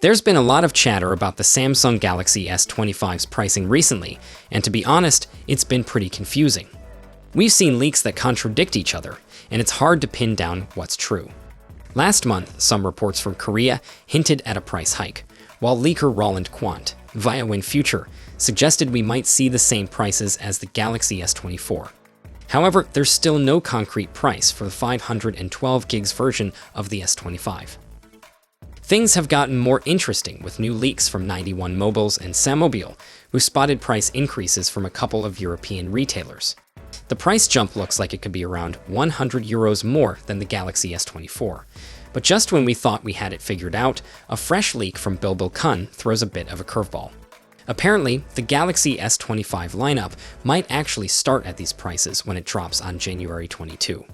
There's been a lot of chatter about the Samsung Galaxy S25's pricing recently, and to be honest, it's been pretty confusing. We've seen leaks that contradict each other, and it's hard to pin down what's true. Last month, some reports from Korea hinted at a price hike, while leaker Roland Quant, via WinFuture, suggested we might see the same prices as the Galaxy S24. However, there's still no concrete price for the 512 gigs version of the S25. Things have gotten more interesting with new leaks from 91 Mobiles and Samobile, who spotted price increases from a couple of European retailers. The price jump looks like it could be around €100 more than the Galaxy S24. But just when we thought we had it figured out, a fresh leak from Bilbilkun throws a bit of a curveball. Apparently, the Galaxy S25 lineup might actually start at these prices when it drops on January 22.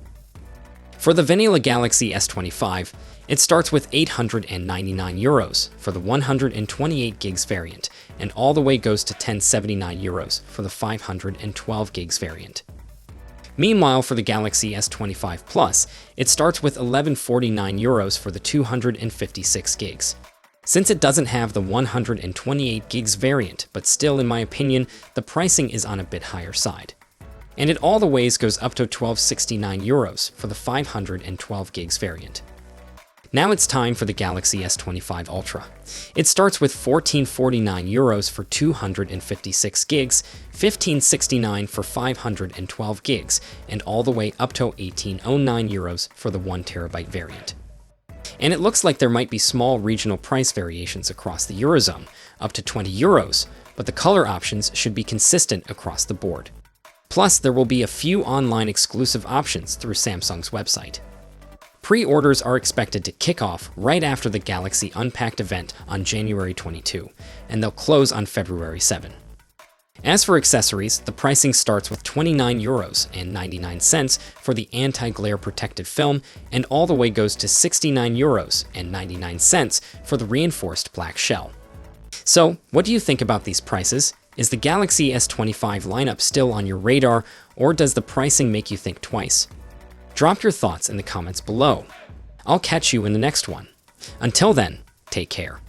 For the vanilla Galaxy S25, it starts with €899 for the 128 gigs variant, and all the way goes to €1,079 for the 512 gigs variant. Meanwhile, for the Galaxy S25 Plus, it starts with €1,149 for the 256 gigs. Since it doesn't have the 128 gigs variant, but still, in my opinion, the pricing is on a bit higher side. And it all the ways goes up to €1,269 for the 512 gigs variant. Now it's time for the Galaxy S25 Ultra. It starts with €1,449 for 256 gigs, €1,569 for 512 gigs, and all the way up to €1,809 for the 1TB variant. And it looks like there might be small regional price variations across the Eurozone, up to €20, but the color options should be consistent across the board. Plus, there will be a few online exclusive options through Samsung's website. Pre-orders are expected to kick off right after the Galaxy Unpacked event on January 22, and they'll close on February 7. As for accessories, the pricing starts with €29.99 for the anti-glare protective film, and all the way goes to €69.99 for the reinforced black shell. So, what do you think about these prices? Is the Galaxy S25 lineup still on your radar, or does the pricing make you think twice? Drop your thoughts in the comments below. I'll catch you in the next one. Until then, take care.